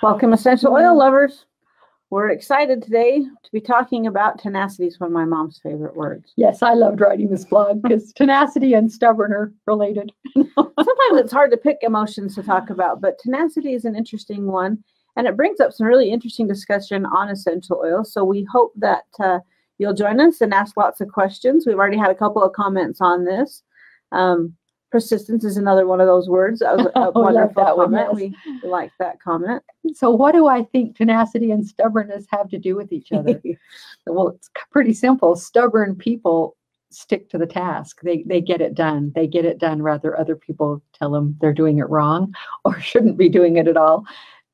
Welcome, essential oil lovers. We're excited today to be talking about tenacity. Is one of my mom's favorite words. Yes, I loved writing this blog because tenacity and stubborn are related. Sometimes it's hard to pick emotions to talk about, but tenacity is an interesting one, and it brings up some really interesting discussion on essential oils. So we hope that you'll join us and ask lots of questions. We've already had a couple of comments on this. Persistence is another one of those words. That was a wonderful comment. One, yes. We like that comment. So what do I think tenacity and stubbornness have to do with each other? Well, it's pretty simple. Stubborn people stick to the task. They get it done. They get it done rather other people tell them they're doing it wrong or shouldn't be doing it at all.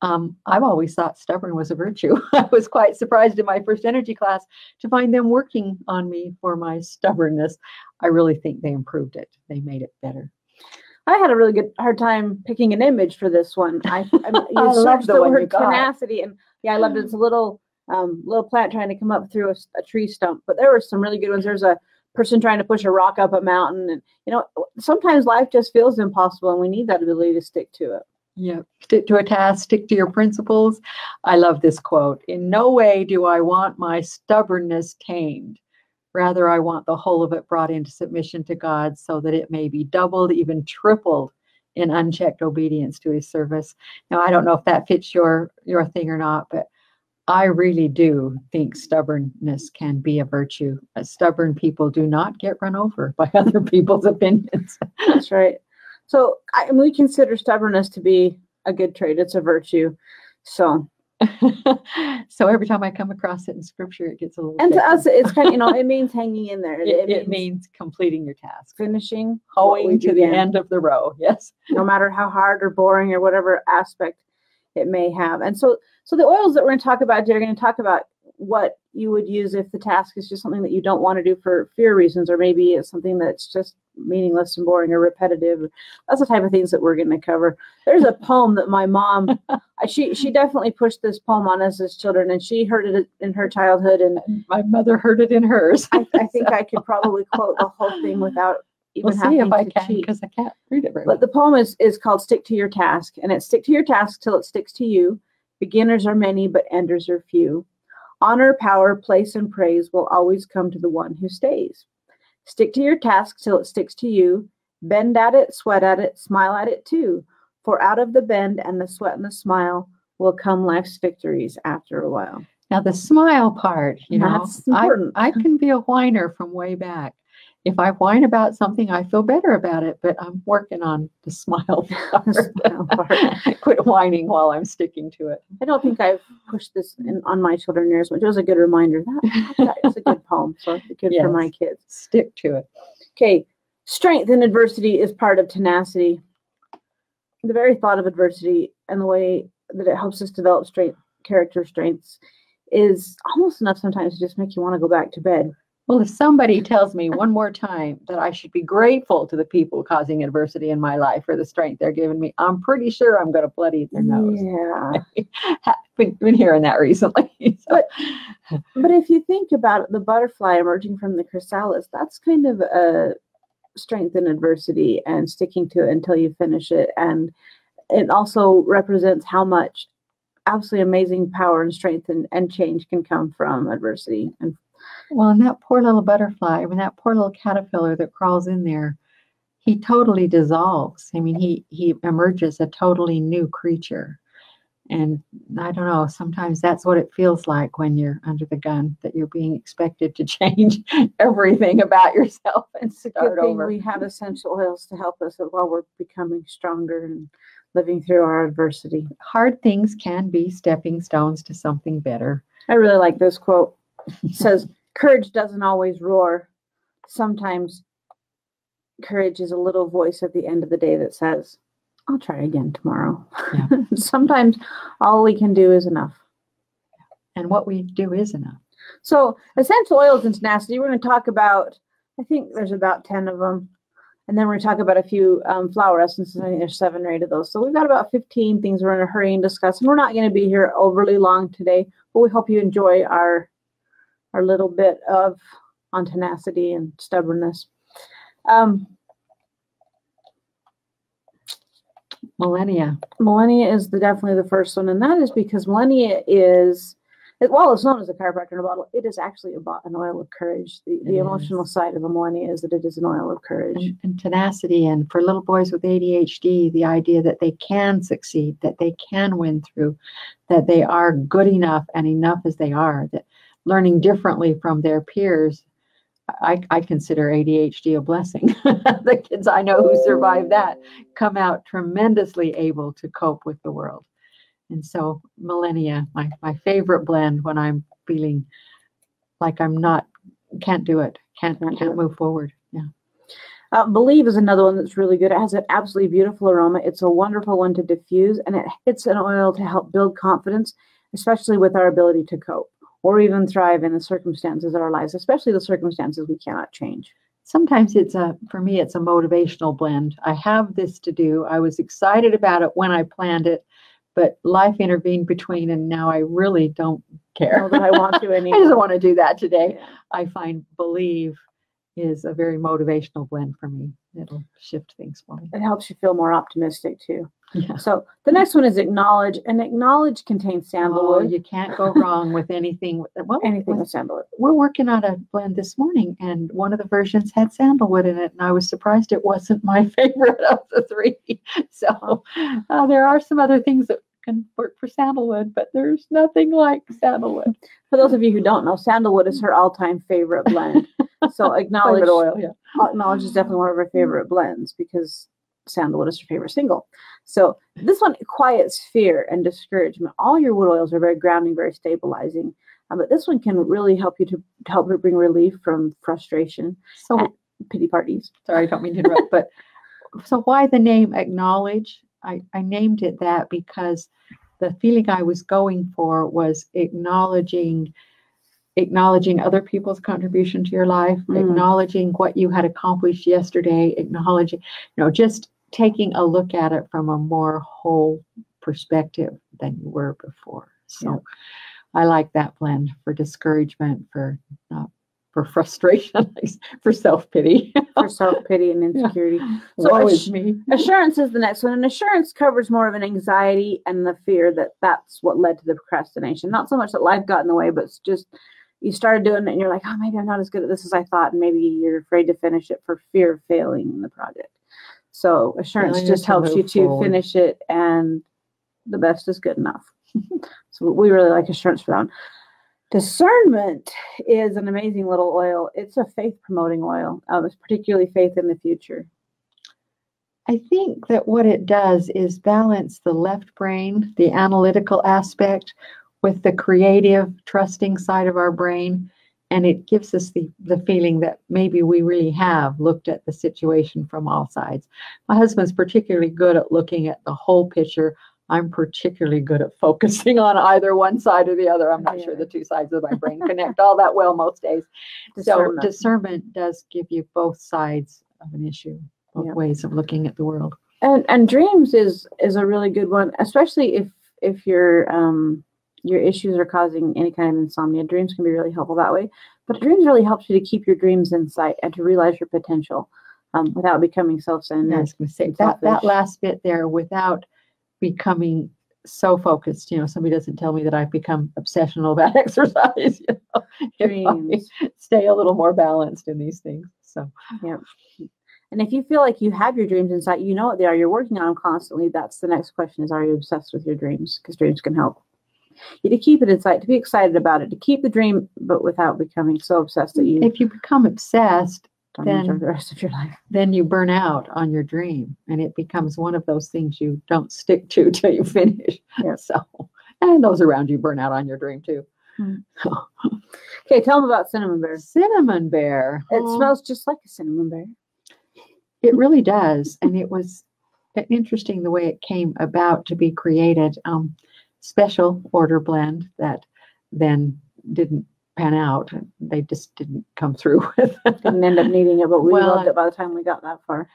I've always thought stubborn was a virtue. I was quite surprised in my first energy class to find them working on me for my stubbornness. I really think they improved it. They made it better. I had a really hard time picking an image for this one. I love the word tenacity, and yeah, I loved it. It's a little plant trying to come up through a tree stump, but there were some really good ones. There's a person trying to push a rock up a mountain, and sometimes life just feels impossible, and we need that ability to stick to it. Yeah, stick to a task, stick to your principles. I love this quote. In no way do I want my stubbornness tamed. Rather, I want the whole of it brought into submission to God so that it may be doubled, even tripled in unchecked obedience to his service. Now, I don't know if that fits your thing or not, but I really do think stubbornness can be a virtue. Stubborn people do not get run over by other people's opinions. That's right. So we consider stubbornness to be a good trait. It's a virtue. So every time I come across it in scripture, it gets a little. And different. To us, it's kind of, it means hanging in there. It means completing your task, finishing, hoeing to the end of the row. Yes. No matter how hard or boring or whatever aspect it may have. And so the oils that we're going to talk about today are going to talk about what you would use if the task is just something that you don't want to do for fear reasons, or maybe it's something that's just meaningless and boring or repetitive. That's the type of things that we're going to cover. There's a poem that my mom, she definitely pushed this poem on us as children, and she heard it in her childhood, and my mother heard it in hers. I think I could probably quote the whole thing without even having if I to can, cheat. because I can't read it very well. But the poem is called Stick to Your Task, and it's stick to your task till it sticks to you. Beginners are many, but enders are few. Honor, power, place, and praise will always come to the one who stays. Stick to your task till it sticks to you. Bend at it, sweat at it, smile at it too. For out of the bend and the sweat and the smile will come life's victories after a while. Now the smile part, that's important. I can be a whiner from way back. If I whine about something, I feel better about it, but I'm working on the smile part. Quit whining while I'm sticking to it. I don't think I've pushed this on my children near as much. It was a good reminder. That is a good poem, so it's good for my kids. Stick to it. Okay, strength in adversity is part of tenacity. The very thought of adversity and the way that it helps us develop character strengths is almost enough sometimes to just make you want to go back to bed. Well, if somebody tells me one more time that I should be grateful to the people causing adversity in my life for the strength they're giving me, I'm pretty sure I'm going to blood eat their nose. Yeah. been hearing that recently. So. But if you think about it, the butterfly emerging from the chrysalis, that's kind of a strength in adversity and sticking to it until you finish it. And it also represents how much absolutely amazing power and strength and change can come from adversity. And that poor little butterfly, that poor little caterpillar that crawls in there, he totally dissolves. I mean, he emerges a totally new creature. And I don't know, sometimes that's what it feels like when you're under the gun, that you're being expected to change everything about yourself and start over. We have essential oils to help us while we're becoming stronger and living through our adversity. Hard things can be stepping stones to something better. I really like this quote. It says, courage doesn't always roar. Sometimes courage is a little voice at the end of the day that says, I'll try again tomorrow. Yeah. Sometimes all we can do is enough. And what we do is enough. So essential oils and tenacity, we're going to talk about, I think there's about 10 of them. And then we're going to talk about a few flower essences. I think there's 7 or 8 of those. So we've got about 15 things we're in a hurry and discuss. And we're not going to be here overly long today, but we hope you enjoy our little bit on tenacity and stubbornness. Millennia. Millennia is definitely the first one, and that is because Millennia is, well, it's known as a chiropractor in a bottle. It is actually an oil of courage. The emotional side of a Millennia is that it is an oil of courage. And tenacity. And for little boys with ADHD, the idea that they can succeed, that they can win through, that they are good enough and enough as they are, that learning differently from their peers. I consider ADHD a blessing. The kids I know who survive that come out tremendously able to cope with the world. And so Millennia, my favorite blend when I'm feeling like can't do it, can't move forward. Yeah. Believe is another one that's really good. It has an absolutely beautiful aroma. It's a wonderful one to diffuse, and it's an oil to help build confidence, especially with our ability to cope or even thrive in the circumstances of our lives, especially the circumstances we cannot change. Sometimes for me, it's a motivational blend. I have this to do. I was excited about it when I planned it, but life intervened between, and now I really don't care. Know that I want to anymore. I just want to do that today. Yeah. I find Believe is a very motivational blend for me. It'll shift things for me. It helps you feel more optimistic too. Yeah. So the next one is Acknowledge, and Acknowledge contains sandalwood. Oh, you can't go wrong with anything. Well, anything with sandalwood. We're working on a blend this morning, and one of the versions had sandalwood in it, and I was surprised it wasn't my favorite of the three. So there are some other things that can work for sandalwood, but there's nothing like sandalwood. For those of you who don't know, sandalwood is her all-time favorite blend. So Acknowledge, favorite oil, yeah. Acknowledge is definitely one of her favorite blends because sandalwood is her favorite single. So this one quiets fear and discouragement. All your wood oils are very grounding, very stabilizing, but this one can really help you to help her bring relief from frustration. So pity parties. Sorry, I don't mean to interrupt, but so why the name Acknowledge? I named it that because the feeling I was going for was acknowledging other people's contribution to your life, acknowledging what you had accomplished yesterday, acknowledging, just taking a look at it from a more whole perspective than you were before. So I like that blend for discouragement, for frustration, for self-pity. For self-pity and insecurity. Yeah. So me. Assurance is the next one. And assurance covers more of an anxiety and the fear that's what led to the procrastination. Not so much that life got in the way, but it's just you started doing it and you're like, oh, maybe I'm not as good at this as I thought. And maybe you're afraid to finish it for fear of failing in the project. So assurance just helps you to finish it, and the best is good enough. So we really like assurance for that one. Discernment is an amazing little oil. It's a faith-promoting oil. It's particularly faith in the future. I think that what it does is balance the left brain, the analytical aspect, with the creative, trusting side of our brain. And it gives us the feeling that maybe we really have looked at the situation from all sides. My husband's particularly good at looking at the whole picture. I'm particularly good at focusing on either one side or the other. I'm not sure the two sides of my brain connect all that well most days. So discernment does give you both sides of an issue, both ways of looking at the world. And dreams is a really good one, especially if your issues are causing any kind of insomnia. Dreams can be really helpful that way. But dreams really helps you to keep your dreams in sight and to realize your potential without becoming self-centered. I was going to say that last bit there, without becoming so focused. Somebody doesn't tell me that I've become obsessional about exercise. If I stay a little more balanced in these things. So and if you feel like you have your dreams inside, you know what they are, you're working on them constantly. That's the next question: is, are you obsessed with your dreams? Because dreams can help you to keep it in sight, to be excited about it, to keep the dream, but without becoming so obsessed that you. If you become obsessed, then the rest of your life. Then you burn out on your dream, and it becomes one of those things you don't stick to till you finish. Yeah. So, and those around you burn out on your dream too. Okay, tell them about cinnamon bear. Cinnamon bear. It smells just like a cinnamon bear. It really does, and it was interesting the way it came about to be created. Special order blend that then didn't pan out. They just didn't come through with it. Didn't end up needing it, but we loved it by the time we got that far.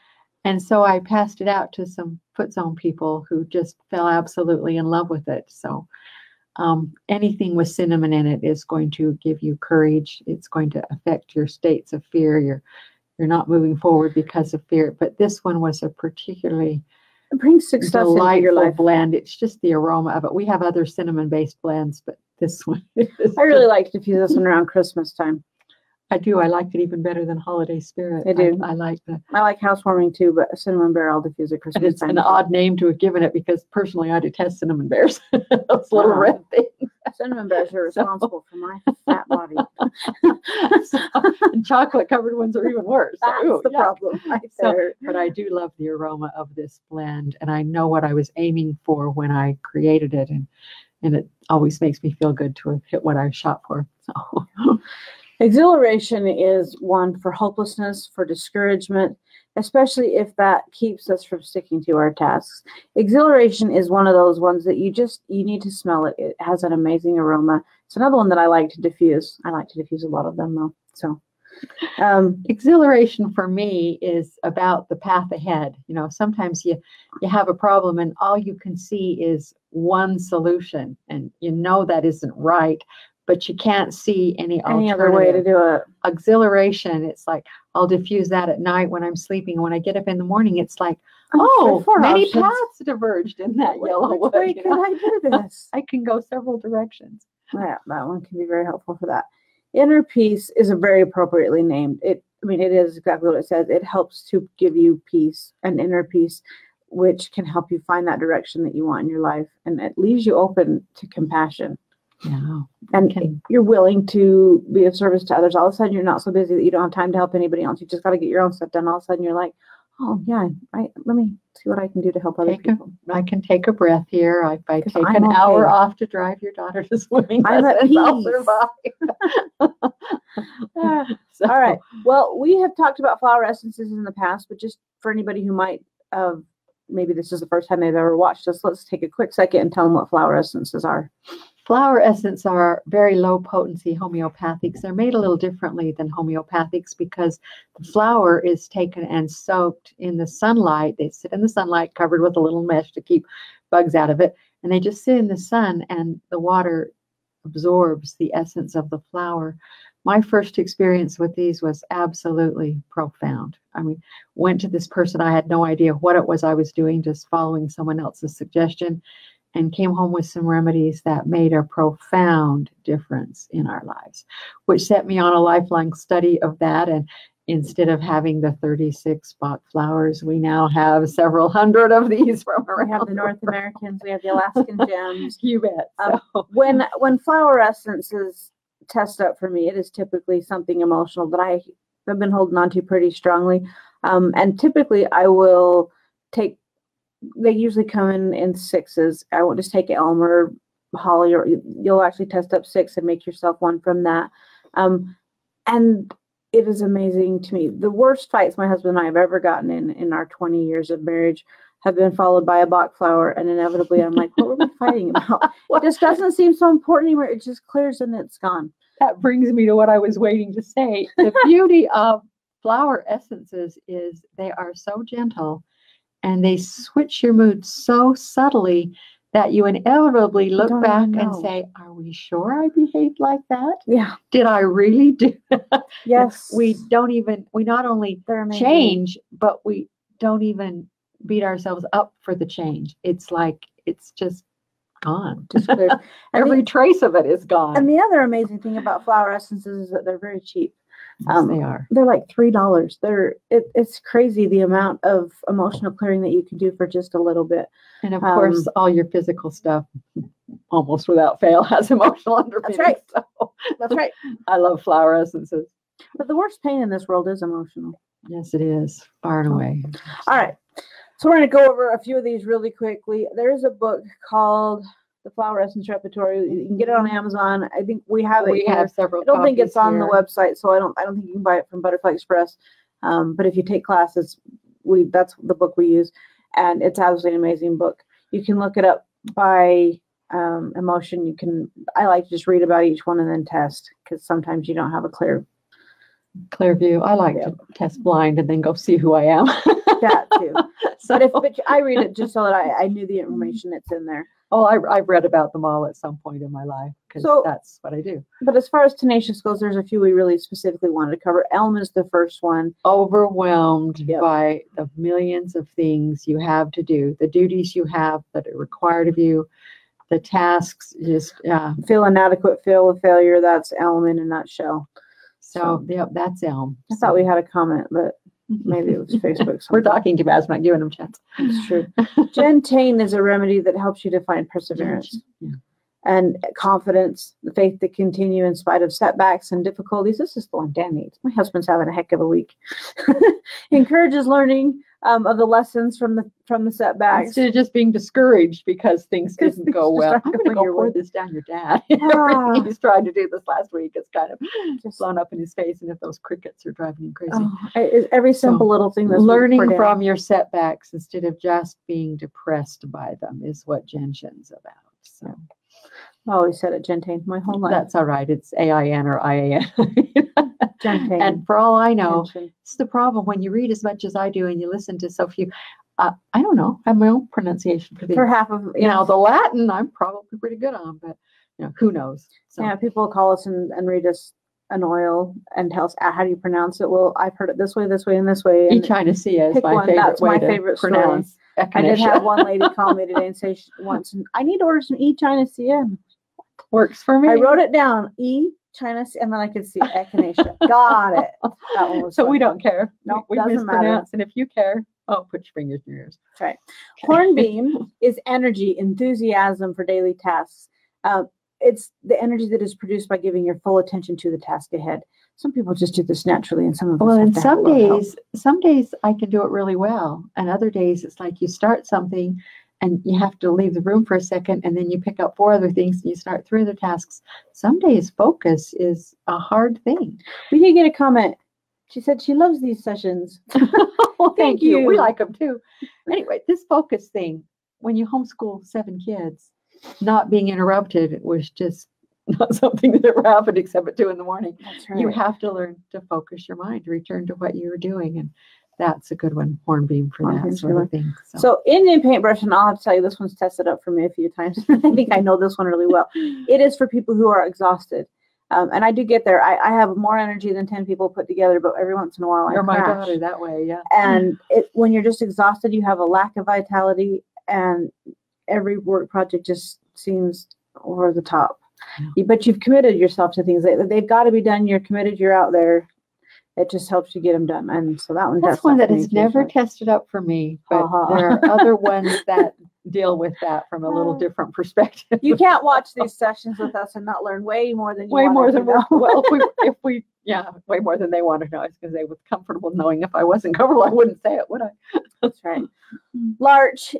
And so I passed it out to some foot zone people who just fell absolutely in love with it. So anything with cinnamon in it is going to give you courage. It's going to affect your states of fear. You're not moving forward because of fear. But this one was a particularly It brings sick stuff into your delightful life. blend. It's just the aroma of it. We have other cinnamon-based blends, but this one is I really like to diffuse this one around Christmas time. I do. I like it even better than Holiday Spirit. I do. I like the. I like housewarming too, but cinnamon bear I'll diffuse at Christmas And it's time. an odd name to have given it because personally I detest cinnamon bears. Those little red things. Cinnamon bears are responsible for my fat body. And chocolate covered ones are even worse. That's the problem. But I do love the aroma of this blend, and I know what I was aiming for when I created it, and it always makes me feel good to have hit what I shot for. So. Exhilaration is one for hopelessness, for discouragement, especially if that keeps us from sticking to our tasks. Exhilaration is one of those ones that you need to smell it. It has an amazing aroma. It's another one that I like to diffuse. I like to diffuse a lot of them though. So exhilaration for me is about the path ahead. You know, sometimes you have a problem and all you can see is one solution, and you know that isn't right, but you can't see any other way to do it. Exhilaration, it's like I'll diffuse that at night when I'm sleeping. When I get up in the morning, it's like, many paths diverged in that yellow wood. Which way can I do this? I can go several directions. Yeah, that one can be very helpful for that. Inner peace is a very appropriately named. It is exactly what it says. It helps to give you peace, an inner peace, which can help you find that direction that you want in your life, and it leaves you open to compassion. Yeah. And you're willing to be of service to others. All of a sudden, you're not so busy that you don't have time to help anybody else. You just got to get your own stuff done. All of a sudden, you're like, oh, yeah, let me see what I can do to help other people. I can take a breath here. If I take an hour off to drive your daughter to swimming lessons, I'll survive. All right. Well, we have talked about flower essences in the past, but just for anybody who might maybe this is the first time they've ever watched us, let's take a quick second and tell them what flower essences are. Flower essences are very low potency homeopathics. They're made a little differently than homeopathics because the flower is taken and soaked in the sunlight. They sit in the sunlight covered with a little mesh to keep bugs out of it. And they just sit in the sun and the water absorbs the essence of the flower. My first experience with these was absolutely profound. I mean, went to this person. I had no idea what it was I was doing, just following someone else's suggestion, and came home with some remedies that made a profound difference in our lives, which set me on a lifelong study of that. And instead of having the 36 Bach flowers, we now have several hundred of these from around. We have the North Americans, we have the Alaskan gems. You bet. When flower essences test up for me, it is typically something emotional that I've been holding on to pretty strongly. And typically I will take, they usually come in sixes. I won't just take elm or holly, or you'll actually test up 6 and make yourself one from that. And it is amazing to me. The worst fights my husband and I have ever gotten in our 20 years of marriage have been followed by a Bach flower, and inevitably I'm like, what were we fighting about? It just doesn't seem so important anymore. It just clears and it's gone. That brings me to what I was waiting to say. The beauty of flower essences is they are so gentle and they switch your mood so subtly that you inevitably look back and say, are we sure I behaved like that? Yeah. Did I really do that? Yes. We not only change, but we don't even beat ourselves up for the change. It's like, it's just gone. Just every trace of it is gone. And the other amazing thing about flower essences is that they're very cheap. Yes, they are. They're like $3. It's crazy the amount of emotional clearing that you can do for just a little bit. And of course, all your physical stuff, almost without fail, has emotional underpinnings. That's right. So That's right. I love flower essences. But the worst pain in this world is emotional. Yes, it is. Far and away. All right. So we're going to go over a few of these really quickly. There is a book called The Flower Essence Repertoire. You can get it on Amazon. I think we have it. We have several. I don't think it's on the website, so I don't think you can buy it from Butterfly Express. But if you take classes, that's the book we use, and it's absolutely an amazing book. You can look it up by emotion. I like to just read about each one and then test, because sometimes you don't have a clear view. I like to test blind and then go see who I am. That too. But I read it just so that I knew the information that's in there. Oh, I've read about them all at some point in my life because So- that's what I do. But as far as tenacious goes, there's a few we really specifically wanted to cover. Elm is the first one. Overwhelmed Yep. by the millions of things you have to do, the duties you have that are required of you, the tasks, just Feel inadequate, feel a failure. That's Elm in a nutshell. so yeah, that's Elm. I thought we had a comment, but maybe it was Facebook. We're talking too fast, not giving them a chance. It's true. Gentane is a remedy that helps you to find perseverance Yeah. and confidence, the faith to continue in spite of setbacks and difficulties. This is the one Dan needs. My husband's having a heck of a week. Encourages learning of the lessons from the setbacks. Instead of just being discouraged because things Because didn't things go just well. aren't I'm going to going go your pour way. this down your dad. Ah. Everything he's tried to do this last week is kind of Just- blown up in his face, and if those crickets are driving him crazy. Every simple So, little thing that's Learning Dan. from your setbacks instead of just being depressed by them is what Gentian's about. So I always said it Gentane my whole life. that's all right. It's AIN or IAN. Gentane. And for all I know, Tension. it's the problem when you read as much as I do and you listen to so few. I don't know. I have my own pronunciation for these. For half of The Latin I'm probably pretty good on, but who knows? So yeah, people call us and read us an oil and tell us how do you pronounce it. Well, I've heard it this way, and Echinacea is pick my one. favorite That's way my to favorite story. pronounce I did echinacea. have one lady call me today and say I need to order some Echinacea. And Works for me. I wrote it down, Echinacea, and then I could see echinacea. Got it. That one was So fun. we don't care. Nope, we doesn't matter. mispronounce, and if you care, put your fingers in your ears. That's right. Hornbeam is energy, enthusiasm for daily tasks. It's the energy that is produced by giving your full attention to the task ahead. Some people just do this naturally, and some of us Well, have and to have a little help. some days I can do it really well, and other days it's like you start something and you have to leave the room for a second, and then you pick up 4 other things and you start 3 other tasks. Some days focus is a hard thing. We did get a comment. She said she loves these sessions. Well, thank you. We you. like them too. Anyway, this focus thing, when you homeschool 7 kids, not being interrupted was just not something that ever happened except at 2 in the morning. That's You have to learn to focus your mind, return to what you were doing. And that's a good one, Hornbeam, for that Hornbeam's sort good of thing. So Indian paintbrush, and I'll have to tell you, this one's tested up for me a few times. I think I know this one really well. It is for people who are exhausted. And I do get there. I have more energy than 10 people put together, but every once in a while You're I my crash. daughter that way, yeah. And when you're just exhausted, you have a lack of vitality, and every work project just seems over the top. Yeah. But you've committed yourself to things. They've got to be done. You're committed. You're out there. It just helps you get them done. And so that one. That's one that has never tested up for me, but there are other ones that deal with that from a little different perspective. You can't watch these sessions with us and not learn way more than you way want more to than know. well, way more than they want to know. I was going to say, with comfortable knowing. If I wasn't comfortable, I wouldn't say it, would I? That's right. Larch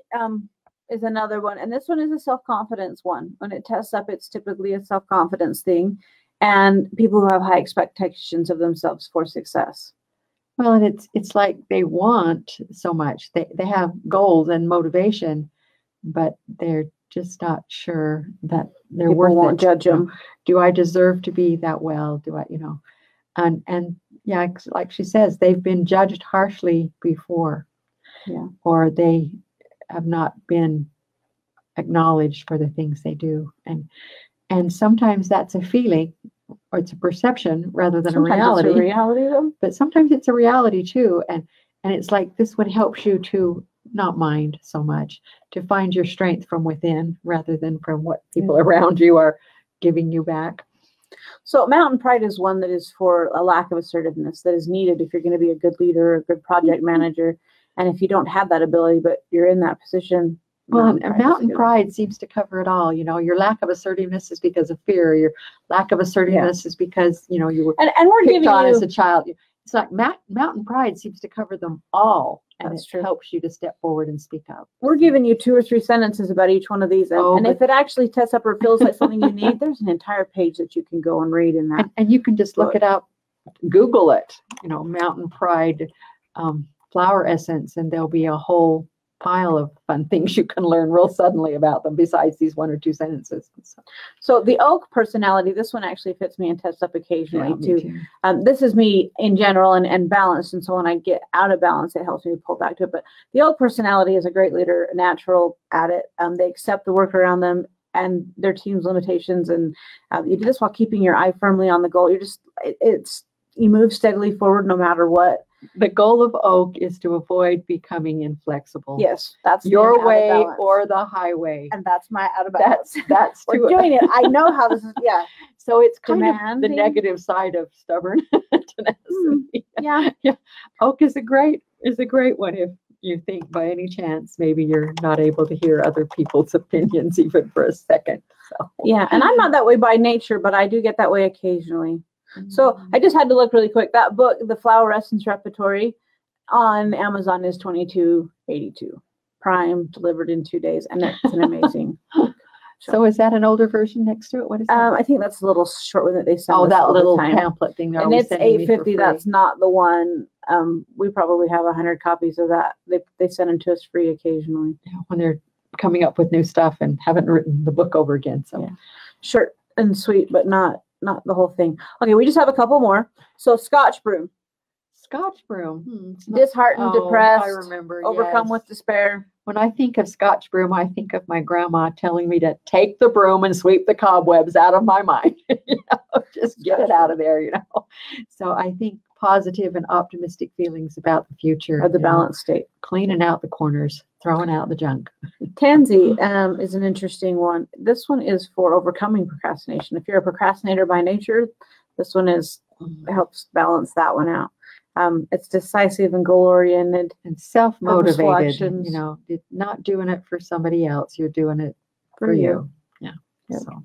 is another one, and this one is a self-confidence one. When it tests up, it's typically a self-confidence thing, and people who have high expectations of themselves for success. Well, and it's like they want so much. They have goals and motivation, but they're just not sure that they're People worth won't it. judge them. Do I deserve to be that well? Do I, and yeah, like she says, they've been judged harshly before. Yeah. Or they have not been acknowledged for the things they do. And sometimes that's a feeling, or it's a perception rather than Sometimes a reality. it's a reality, though. But sometimes it's a reality too. And it's like this one helps you to not mind so much, to find your strength from within rather than from what people around you are giving you back. So mountain pride is one that is for a lack of assertiveness that is needed if you're going to be a good leader, a good project manager. And if you don't have that ability, but you're in that position. Well, mountain pride seems to cover it all. Your lack of assertiveness is because of fear. Your lack of assertiveness is because, you were and we're picked giving on you, as a child. It's like mountain pride seems to cover them all. And That's it true. helps you to step forward and speak up. We're giving you 2 or 3 sentences about each one of these. And if it actually tests up or feels like something you need, there's an entire page that you can go and read in that. And you can just look it up, Google it, mountain pride flower essence, and there'll be a whole pile of fun things you can learn real suddenly about them besides these 1 or 2 sentences. So the oak personality, this one actually fits me and tests up occasionally too. This is me in general and balanced. And so when I get out of balance, it helps me pull back to it. But the oak personality is a great leader, natural at it. They accept the work around them and their team's limitations. And you do this while keeping your eye firmly on the goal. You move steadily forward no matter what. The goal of oak is to avoid becoming inflexible. Yes, that's your way or the highway. And that's my out of balance. That's we're doing it. I know how this is. Yeah. So it's kind of the negative side of stubborn tenacity. Yeah. Oak is a great one if you think by any chance maybe you're not able to hear other people's opinions even for a second. So yeah, and I'm not that way by nature, but I do get that way occasionally. So I just had to look really quick. That book, The Flower Essence Repertory, on Amazon is $22.82. Prime, delivered in 2 days, and it's an amazing book. So is that an older version next to it? What is that? I think that's a little short one that they send. Oh, that little pamphlet thing. And it's $8.50. That's not the one. We probably have 100 copies of that. They send them to us free occasionally. Yeah, when they're coming up with new stuff and haven't written the book over again. So short and sweet, but not the whole thing. Okay, we just have a couple more. So Scotch broom. Scotch broom. Disheartened, depressed. I remember. Overcome with despair. When I think of Scotch broom, I think of my grandma telling me to take the broom and sweep the cobwebs out of my mind. Just get it out of there, So I think positive and optimistic feelings about the future. Or the balanced state. Cleaning out the corners, throwing out the junk. Tansy is an interesting one. This one is for overcoming procrastination. If you're a procrastinator by nature, this one helps balance that one out. It's decisive and goal-oriented and self-motivated. Not doing it for somebody else. You're doing it for you. Yeah. Yep. So.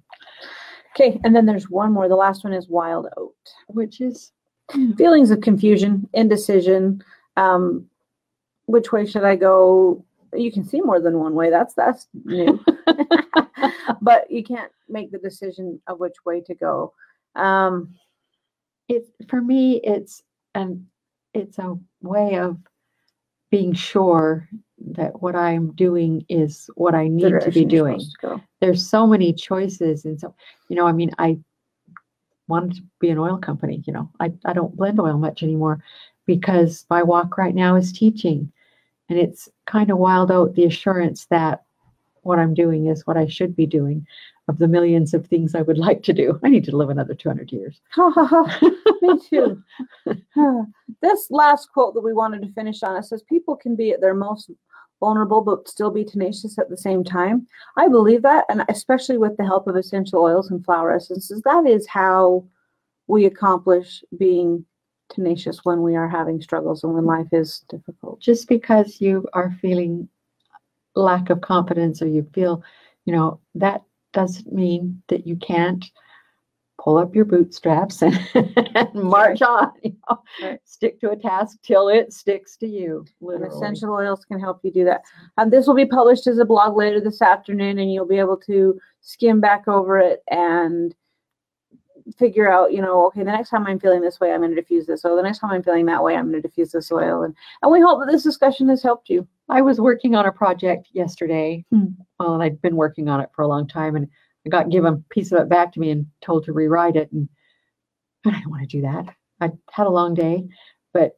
Okay, and then there's one more. The last one is wild oat, which is feelings of confusion, indecision. Which way should I go? You can see more than one way. That's new. But you can't make the decision of which way to go. For me, it's a way of being sure that what I'm doing is what I need to be doing. There's so many choices, and so I wanted to be an oil company. I don't blend oil much anymore because my walk right now is teaching, and it's kind of wild out the assurance that what I'm doing is what I should be doing. Of the millions of things I would like to do, I need to live another 200 years. Me too. This last quote that we wanted to finish on, it says, people can be at their most vulnerable but still be tenacious at the same time. I believe that, and especially with the help of essential oils and flower essences, that is how we accomplish being tenacious when we are having struggles and when life is difficult. Just because you are feeling lack of confidence or you feel, that doesn't mean that you can't pull up your bootstraps and march on. Stick to a task till it sticks to you. Literally. And essential oils can help you do that. This will be published as a blog later this afternoon, and you'll be able to skim back over it and figure out, okay, the next time I'm feeling this way, I'm going to diffuse this oil. The next time I'm feeling that way, I'm going to diffuse this oil. And we hope that this discussion has helped you. I was working on a project yesterday. Well, and I'd been working on it for a long time, and I got given a piece of it back to me and told to rewrite it. And I didn't want to do that. I had a long day, but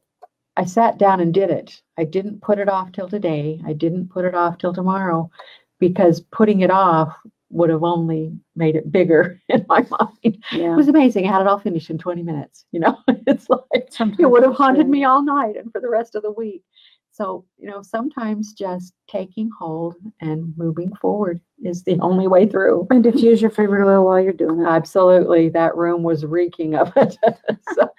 I sat down and did it. I didn't put it off till today. I didn't put it off till tomorrow, because putting it off would have only made it bigger in my mind. Yeah. It was amazing. I had it all finished in 20 minutes. It's like sometimes it would have haunted me all night and for the rest of the week. So, sometimes just taking hold and moving forward is the only way through. And diffuse your favorite oil while you're doing it. Absolutely. That room was reeking of it. So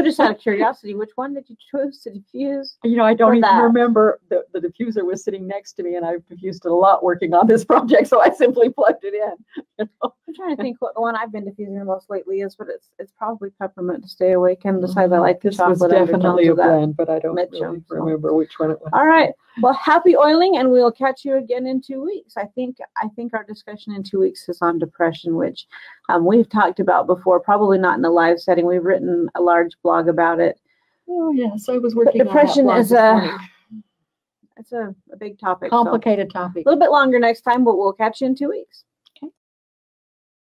just out of curiosity, which one did you choose to diffuse? I don't even remember. The diffuser was sitting next to me, and I've diffused it a lot working on this project, so I simply plugged it in. I'm trying to think what the one I've been diffusing the most lately is, but it's probably peppermint to stay awake. And besides, I like the chocolate. This was definitely a blend, but I don't really remember which one it was. All right. Well, happy oiling, and we'll catch you again in 2 weeks. I think our discussion in 2 weeks is on depression, which we've talked about before, probably not in a live setting. We've written a large blog about it. Oh, yes. I was working on depression on that it's a big topic. Complicated topic. A little bit longer next time, but we'll catch you in 2 weeks.